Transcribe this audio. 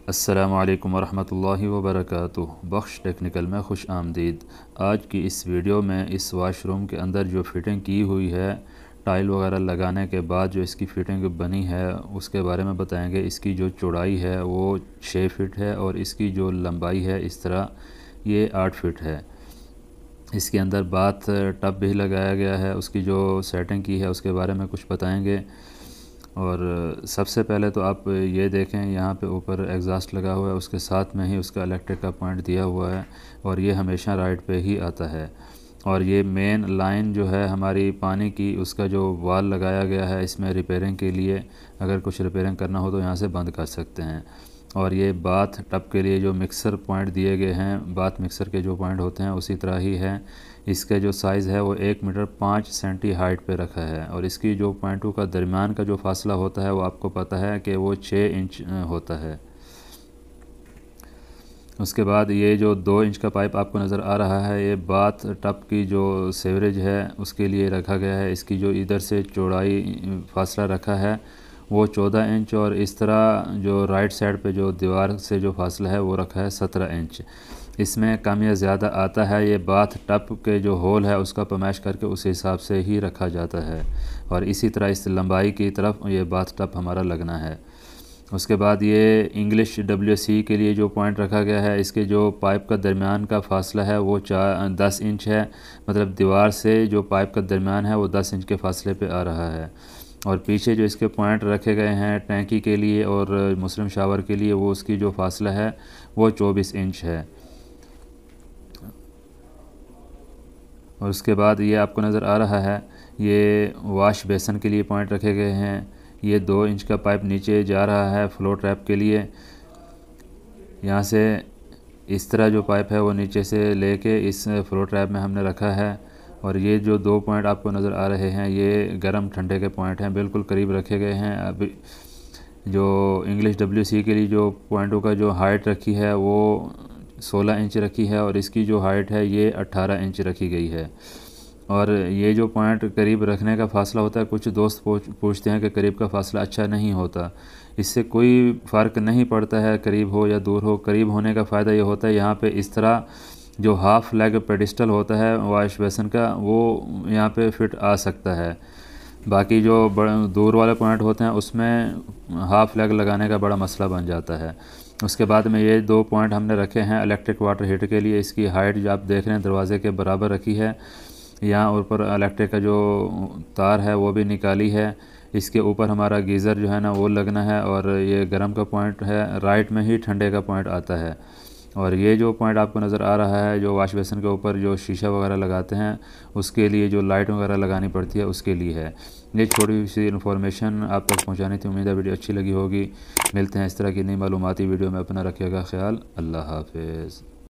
अस्सलामु अलैकुम वरहमतुल्लाहि वबरकातुहू। बख्श टेक्निकल में खुश आमदीद। आज की इस वीडियो में इस वाशरूम के अंदर जो फ़िटिंग की हुई है, टाइल वगैरह लगाने के बाद जो इसकी फ़िटिंग बनी है उसके बारे में बताएंगे। इसकी जो चौड़ाई है वो 6 फ़िट है और इसकी जो लंबाई है इस तरह ये 8 फ़िट है। इसके अंदर बाथ टब भी लगाया गया है। उसकी जो सेटिंग की है उसके बारे में कुछ बताएंगे। और सबसे पहले तो आप ये देखें, यहाँ पे ऊपर एग्ज़ॉस्ट लगा हुआ है, उसके साथ में ही उसका इलेक्ट्रिक का पॉइंट दिया हुआ है और ये हमेशा राइट पे ही आता है। और ये मेन लाइन जो है हमारी पानी की, उसका जो वाल लगाया गया है इसमें रिपेयरिंग के लिए, अगर कुछ रिपेयरिंग करना हो तो यहाँ से बंद कर सकते हैं। और ये बाथ टब के लिए जो मिक्सर पॉइंट दिए गए हैं, बाथ मिक्सर के जो पॉइंट होते हैं उसी तरह ही है। इसका जो साइज़ है वो 1 मीटर 5 सेंटी हाइट पे रखा है। और इसकी जो पॉइंटों का दरमियान का जो फासला होता है वो आपको पता है कि वो 6 इंच होता है। उसके बाद ये जो 2 इंच का पाइप आपको नज़र आ रहा है, ये बाथ टब की जो सीवरेज है उसके लिए रखा गया है। इसकी जो इधर से चौड़ाई फासला रखा है वो 14 इंच और इस तरह जो राइट साइड पे जो दीवार से जो फासला है वो रखा है 17 इंच। इसमें कम या ज़्यादा आता है, ये बाथ टब के जो होल है उसका पैमाइश करके उस हिसाब से ही रखा जाता है। और इसी तरह इस लंबाई की तरफ ये बाथ टब हमारा लगना है। उसके बाद ये इंग्लिश WC के लिए जो पॉइंट रखा गया है, इसके जो पाइप का दरमियान का फासला है वो 10 इंच है। मतलब दीवार से जो पाइप का दरमियान है वो 10 इंच के फासले पे आ रहा है। और पीछे जो इसके पॉइंट रखे गए हैं टैंकी के लिए और मुस्लिम शावर के लिए, वो उसकी जो फासला है वो 24 इंच है। और उसके बाद ये आपको नज़र आ रहा है, ये वाश बेसन के लिए पॉइंट रखे गए हैं। ये 2 इंच का पाइप नीचे जा रहा है फ्लो ट्रैप के लिए। यहाँ से इस तरह जो पाइप है वो नीचे से लेके इस फ्लो ट्रैप में हमने रखा है। और ये जो 2 पॉइंट आपको नज़र आ रहे हैं ये गर्म ठंडे के पॉइंट हैं, बिल्कुल करीब रखे गए हैं। अभी जो इंग्लिश WC के लिए जो पॉइंटों का जो हाइट रखी है वो 16 इंच रखी है और इसकी जो हाइट है ये 18 इंच रखी गई है। और ये जो पॉइंट करीब रखने का फ़ासला होता है, कुछ दोस्त पूछते हैं कि करीब का फ़ासला अच्छा नहीं होता। इससे कोई फ़र्क नहीं पड़ता है करीब हो या दूर हो। करीब होने का फ़ायदा ये होता है, यहाँ पे इस तरह जो हाफ़ लेग पेडिस्टल होता है वॉश बेसन का वो यहाँ पे फिट आ सकता है। बाकी जो दूर वाले पॉइंट होते हैं उसमें हाफ़ लेग लगाने का बड़ा मसला बन जाता है। उसके बाद में ये 2 पॉइंट हमने रखे हैं इलेक्ट्रिक वाटर हीटर के लिए। इसकी हाइट जो आप देख रहे हैं दरवाज़े के बराबर रखी है। यहाँ ऊपर इलेक्ट्रिक का जो तार है वो भी निकाली है। इसके ऊपर हमारा गीज़र जो है ना वो लगना है। और ये गर्म का पॉइंट है, राइट में ही ठंडे का पॉइंट आता है। और ये जो पॉइंट आपको नज़र आ रहा है जो वाश बेसन के ऊपर जो शीशा वगैरह लगाते हैं उसके लिए, जो लाइट वगैरह लगानी पड़ती है उसके लिए है। ये छोटी सी इन्फॉर्मेशन आप तक पहुँचानी थी। उम्मीद है वीडियो अच्छी लगी होगी। मिलते हैं इस तरह की नई मालूमाती वीडियो में। अपना रखिएगा ख्याल। अल्लाह हाफिज़।